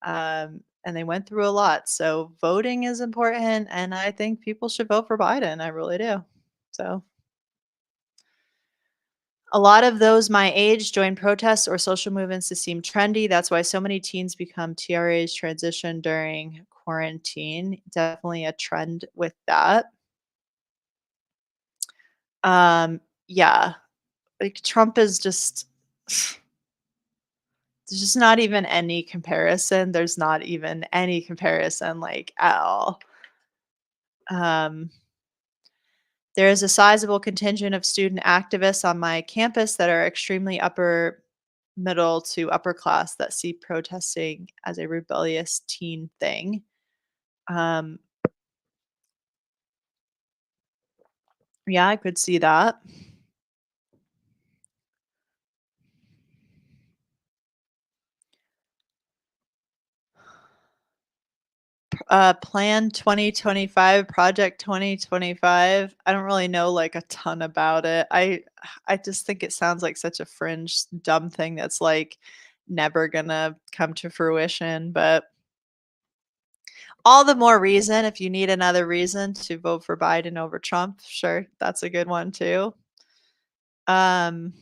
And they went through a lot. So voting is important, and I think people should vote for Biden. I really do. So a lot of those my age join protests or social movements to seem trendy. That's why so many teens become TRAs transition during quarantine. Definitely a trend with that. Yeah, like Trump is just there's just not even any comparison. There's not even any comparison, like at all. Um, There is a sizable contingent of student activists on my campus that are extremely upper middle to upper class that see protesting as a rebellious teen thing. Um, yeah, I could see that. Plan 2025, Project 2025. I don't really know like a ton about it. I just think it sounds like such a fringe, dumb thing that's like never gonna come to fruition. But all the more reason if you need another reason to vote for Biden over Trump, sure, that's a good one too. Um,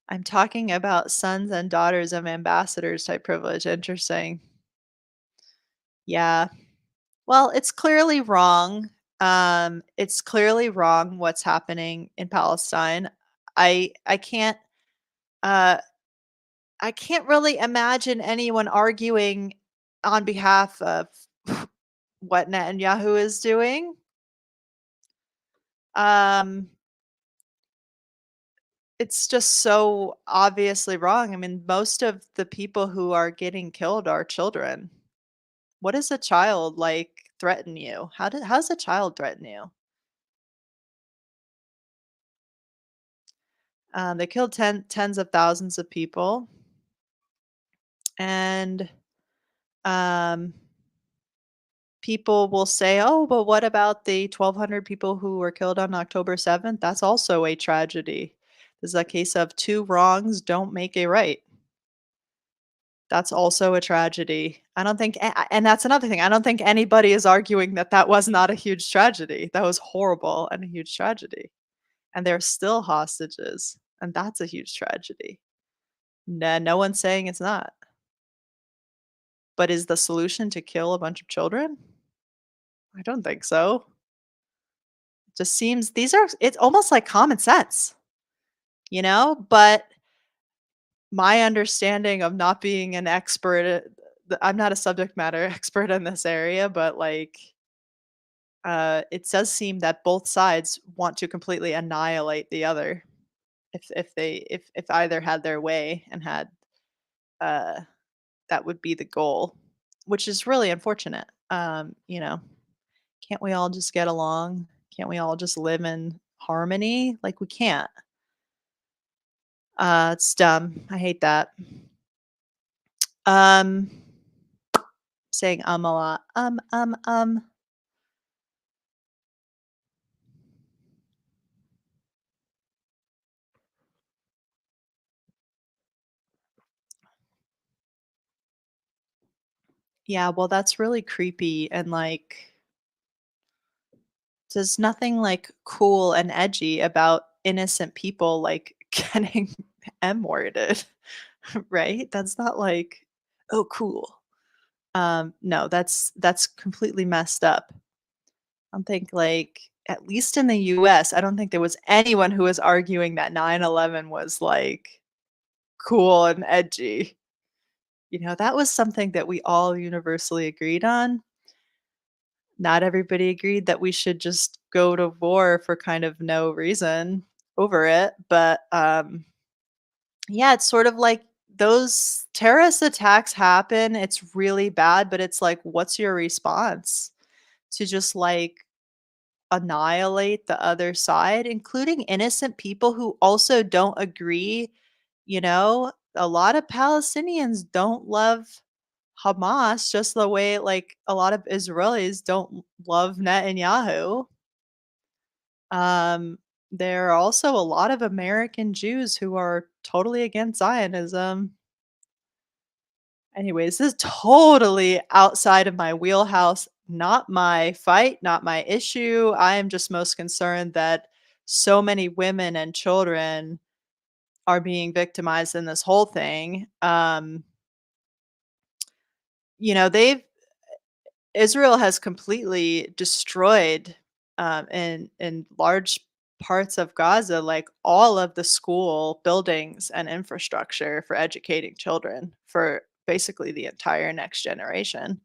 I'm talking about sons and daughters of ambassadors type privilege. Interesting. Yeah. Well, it's clearly wrong. It's clearly wrong what's happening in Palestine. I can't uh I can't really imagine anyone arguing on behalf of what Netanyahu is doing. Um It's just so obviously wrong. I mean, most of the people who are getting killed are children. What does a child, like, threaten you? How does a child threaten you? They killed tens of thousands of people, and, um, people will say, "Oh, but what about the 1,200 people who were killed on October 7th? That's also a tragedy." This is a case of 2 wrongs don't make a right. That's also a tragedy. I don't think and that's another thing, I don't think anybody is arguing that that was not a huge tragedy. That was horrible and a huge tragedy, and they're still hostages, and that's a huge tragedy. No one's saying it's not. But is the solution to kill a bunch of children? I don't think so. It just seems it's almost like common sense, you know? But my understanding of not being an expert I'm not a subject matter expert in this area, but, like, it does seem that both sides want to completely annihilate the other if either had their way and had, uh that would be the goal. which is really unfortunate. Can't we all just get along? Can't we all just live in harmony? Like, we can't. It's dumb. I hate that. Um, saying a lot. Yeah, well, that's really creepy and like there's nothing like cool and edgy about innocent people like getting M-worded, right? That's not like, oh, cool. No, that's completely messed up. I don't think like at least in the US, I don't think there was anyone who was arguing that 9/11 was like cool and edgy. That was something that we all universally agreed on. Not everybody agreed that we should just go to war for kind of no reason over it, but, yeah, it's sort of like those terrorist attacks happen, it's really bad, but it's like, what's your response? To just, like, annihilate the other side, including innocent people who also don't agree, you know? A lot of Palestinians don't love Hamas just the way, like, a lot of Israelis don't love Netanyahu. Um, there are also a lot of American Jews who are totally against Zionism. Anyways, this is totally outside of my wheelhouse, not my fight, not my issue. I am just most concerned that so many women and children are being victimized in this whole thing. They've Israel has completely destroyed, in large parts of Gaza, like, all of the school buildings and infrastructure for educating children for basically the entire next generation.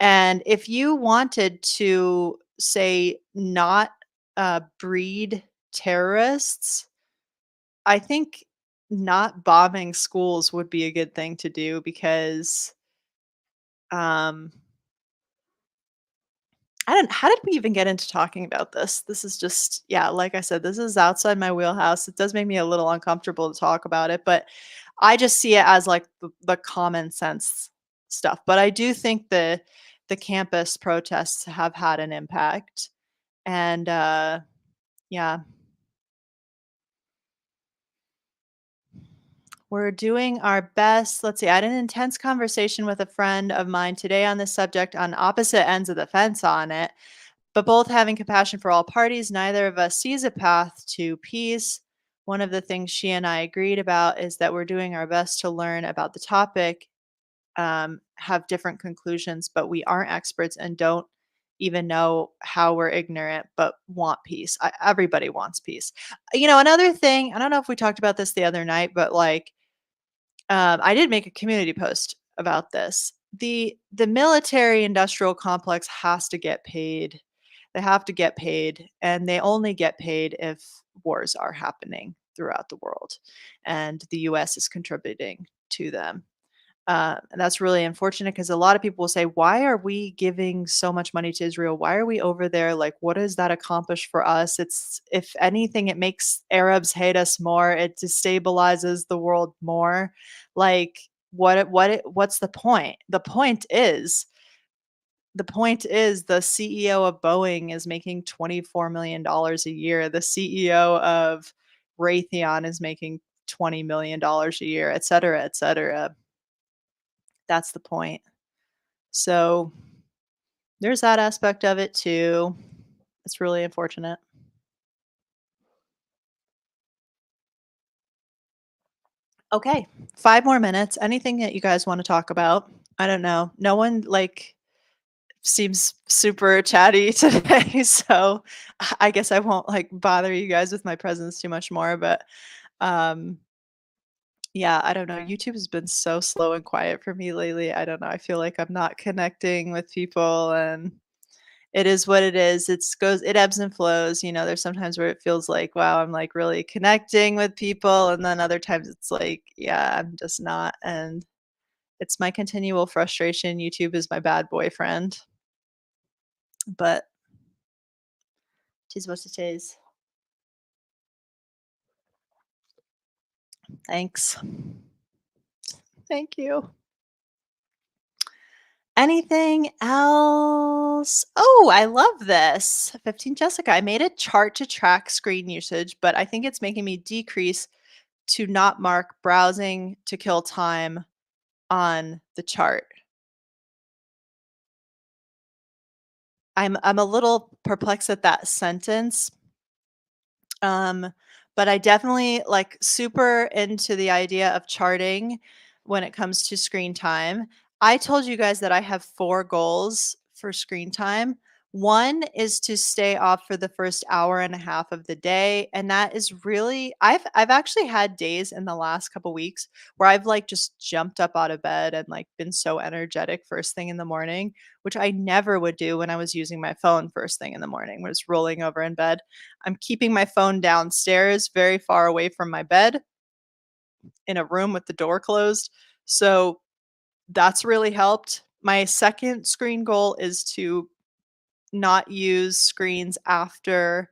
And if you wanted to, say, not, breed terrorists, I think not bombing schools would be a good thing to do because, um I don't how did we even get into talking about this? This is just yeah, like I said, this is outside my wheelhouse. It does make me a little uncomfortable to talk about it, but I just see it as like the common sense stuff. But I do think the campus protests have had an impact. And yeah, we're doing our best. Let's see. I had an intense conversation with a friend of mine today on this subject on opposite ends of the fence on it. But both having compassion for all parties, neither of us sees a path to peace. One of the things she and I agreed about is that we're doing our best to learn about the topic, have different conclusions, but we aren't experts and don't even know how we're ignorant, but want peace. Everybody wants peace. Another thing, I don't know if we talked about this the other night, but like, I did make a community post about this. The military industrial complex has to get paid. They have to get paid, and they only get paid if wars are happening throughout the world, and the US is contributing to them. And that's really unfortunate because a lot of people will say, "Why are we giving so much money to Israel? Why are we over there? Like, what does that accomplish for us?" It's if anything, it makes Arabs hate us more. It destabilizes the world more. Like, what's the point? The point is the CEO of Boeing is making $24 million a year. The CEO of Raytheon is making $20 million a year, et cetera, et cetera. That's the point. So, there's that aspect of it too. It's really unfortunate. Okay, 5 more minutes. Anything that you guys wanna talk about? I don't know. No one, like, seems super chatty today, so I guess I won't, like, bother you guys with my presence too much more, but, um, yeah, I don't know. YouTube has been so slow and quiet for me lately. I don't know. I feel like I'm not connecting with people, and it is what it is. It ebbs and flows. There's sometimes where it feels like, wow, I'm like really connecting with people. And then other times it's like, yeah, I'm just not. And It's my continual frustration. YouTube is my bad boyfriend, but 'tis what it is. Thanks. Thank you. Anything else? Oh, I love this. 15 Jessica. I made a chart to track screen usage, but I think it's making me decrease to not mark browsing to kill time on the chart. I'm a little perplexed at that sentence. Um, but I definitely like super into the idea of charting when it comes to screen time. I told you guys that I have 4 goals for screen time. One is to stay off for the first hour and a half of the day, and that is really I've actually had days in the last couple weeks where I've like just jumped up out of bed and like been so energetic first thing in the morning, which I never would do when I was using my phone first thing in the morning, was rolling over in bed. I'm keeping my phone downstairs, very far away from my bed, in a room with the door closed. So that's really helped. My second screen goal is to not use screens after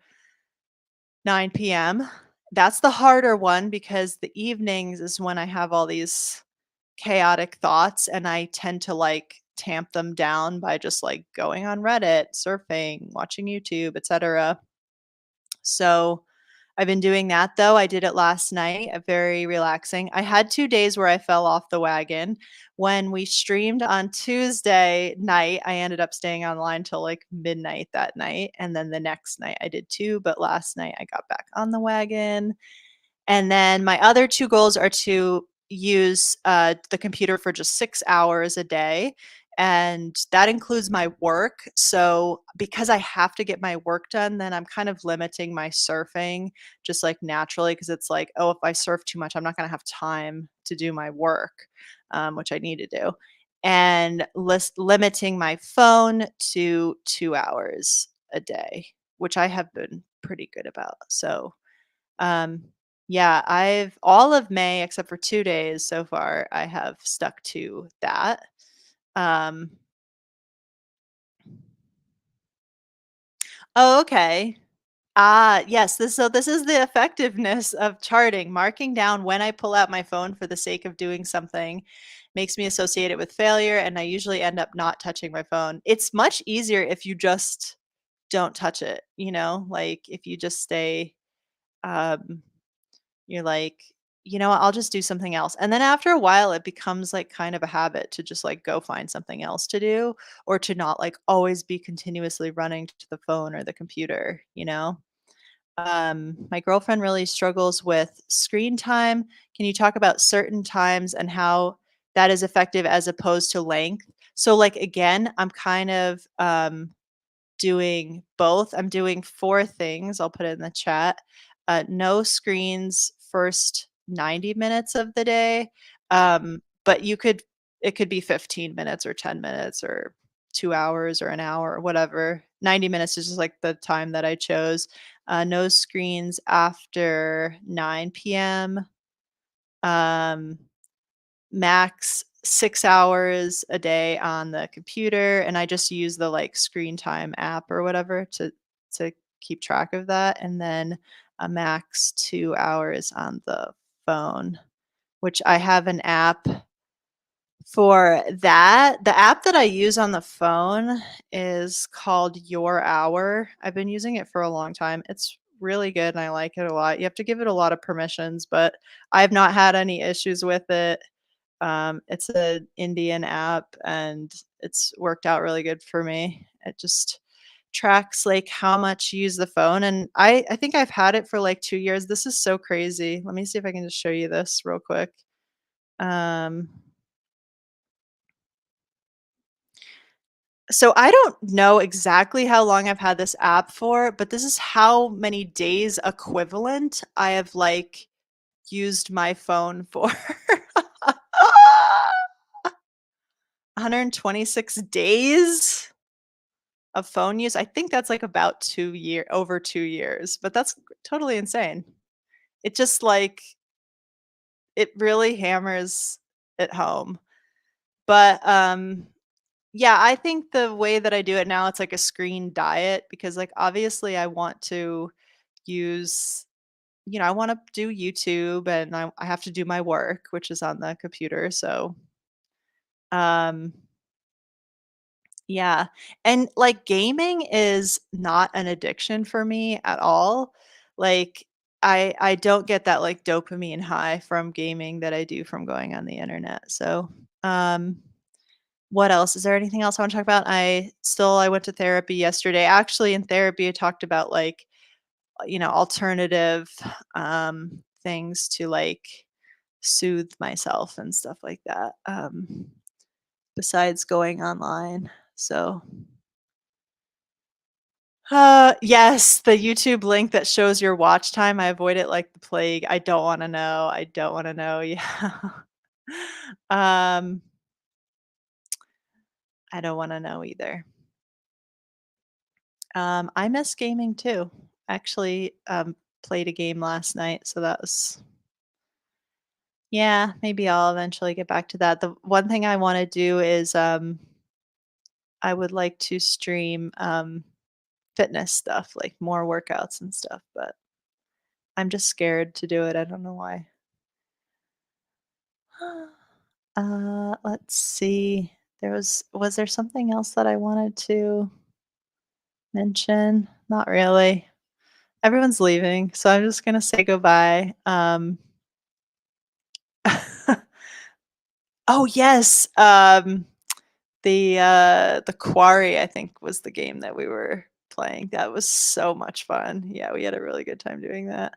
9 p.m. That's the harder one because the evenings is when I have all these chaotic thoughts and I tend to like tamp them down by just like going on Reddit, surfing, watching YouTube, etc. So I've been doing that though. I did it last night, very relaxing. I had 2 days where I fell off the wagon. When we streamed on Tuesday night, I ended up staying online till like midnight that night, and then the next night I did too, but last night I got back on the wagon. And then my other 2 goals are to use, the computer for just 6 hours a day, and that includes my work. So, because I have to get my work done, then I'm kind of limiting my surfing just, like, naturally, because it's like, "Oh, if I surf too much, I'm not gonna have time to do my work," which I need to do. And limiting my phone to 2 hours a day, which I have been pretty good about. So, um, yeah, I've all of May except for 2 days so far, I have stuck to that. Um Oh, okay. Ah, yes, this is the effectiveness of charting. Marking down when I pull out my phone for the sake of doing something makes me associate it with failure, and I usually end up not touching my phone. It's much easier if you just don't touch it, you know? Like, if you just stay, um you're like, "You know what? I'll just do something else." And then after a while, it becomes like kind of a habit to just like go find something else to do or to not like always be continuously running to the phone or the computer, you know? My girlfriend really struggles with screen time. Can you talk about certain times and how that is effective as opposed to length? So like again, I'm kind of doing both. I'm doing 4 things, I'll put it in the chat. No screens first 90 minutes of the day, but it could be 15 minutes or 10 minutes or 2 hours or an hour or whatever. 90 minutes is just, like, the time that I chose. No screens after 9 PM. Um Max 6 hours a day on the computer, and I just use the, like, screen time app or whatever to keep track of that, and then a max 2 hours on the phone, which I have an app for that. The app that I use on the phone is called Your Hour. I've been using it for a long time. It's really good, and I like it a lot. You have to give it a lot of permissions, but I've not had any issues with it. It's an Indian app and it's worked out really good for me. It just tracks like how much you use the phone. And I think I've had it for like 2 years. This is so crazy. Let me see if I can just show you this real quick. Um, so I don't know exactly how long I've had this app for, but this is how many days equivalent I have like used my phone for. 126 days of phone use. I think that's like about over 2 years, but that's totally insane. It just like it really hammers it home. But, yeah, I think the way that I do it now, it's like a screen diet because, like, obviously I want to use I wanna do YouTube and I have to do my work, which is on the computer, so, um, yeah, and, like, gaming is not an addiction for me at all. Like, I don't get that, like, dopamine high from gaming that I do from going on the internet, so, um what else? Is there anything else I wanna talk about? I went to therapy yesterday. Actually, in therapy, I talked about, like, alternative, things to, like, soothe myself and stuff like that, besides going online. So, yes, the YouTube link that shows your watch time, I avoid it like the plague. I don't wanna know. I don't wanna know. Yeah. Um, I don't wanna know either. I miss gaming too. Actually, played a game last night, so that was yeah, maybe I'll eventually get back to that. The one thing I wanna do is, I would like to stream, fitness stuff, like more workouts and stuff, but I'm just scared to do it, I don't know why. Let's see. Was there something else that I wanted to mention? Not really. Everyone's leaving, so I'm just gonna say goodbye. Oh, yes, the Quarry, I think, was the game that we were playing. That was so much fun. Yeah, we had a really good time doing that.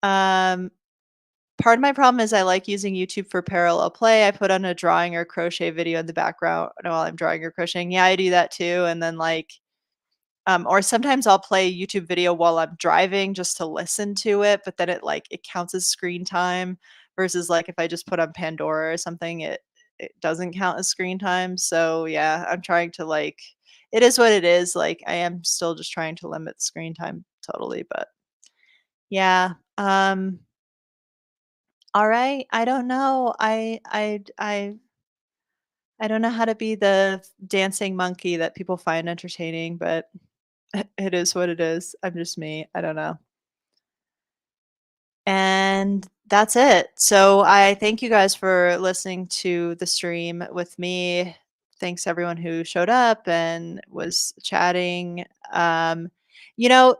Um, Part of my problem is I like using YouTube for parallel play. I put on a drawing or crochet video in the background while I'm drawing or crocheting. Yeah, I do that too, and then, like, or sometimes I'll play a YouTube video while I'm driving just to listen to it, but then it counts as screen time versus, like, if I just put on Pandora or something, it doesn't count as screen time. So, yeah, I'm trying to, like it is what it is, like, I am still just trying to limit screen time totally, but yeah, alright, I don't know. I don't know how to be the dancing monkey that people find entertaining, but it is what it is. I'm just me. I don't know. And that's it. So I thank you guys for listening to the stream with me. Thanks everyone who showed up and was chatting. You know,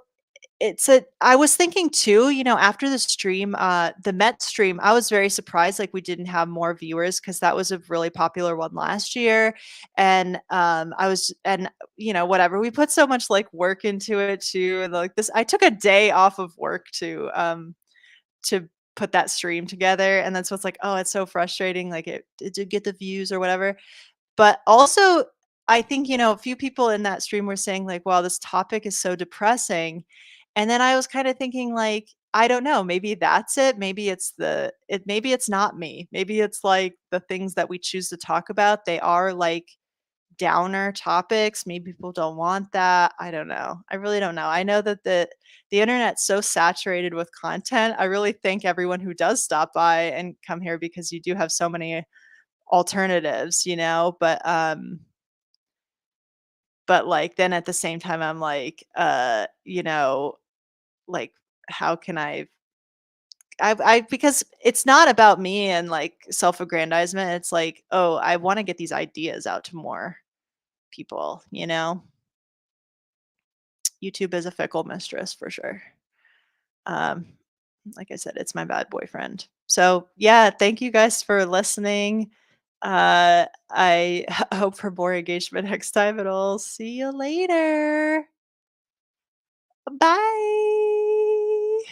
I was thinking too, after the stream, the Met stream, I was very surprised like we didn't have more viewers because that was a really popular one last year. And whatever. We put so much like work into it too. And like this I took a day off of work to put that stream together. And that's what's like, oh, it's so frustrating. Like it did get the views or whatever. But also, I think, a few people in that stream were saying like, "Wow, this topic is so depressing." And then I was kinda thinking like, I don't know, maybe that's it. Maybe it's not me. Maybe it's like the things that we choose to talk about, they are like downer topics. Maybe people don't want that. I don't know. I really don't know. I know that the internet's so saturated with content. I really thank everyone who does stop by and come here because you do have so many alternatives, but, like, then at the same time, I'm like, like, how can I because it's not about me and, like, self-aggrandizement, it's like, "Oh, I wanna get these ideas out to more people," you know? YouTube is a fickle mistress for sure. Um, like I said, it's my bad boyfriend. So, yeah, thank you guys for listening. I hope for more engagement next time, and I'll see you later. Bye.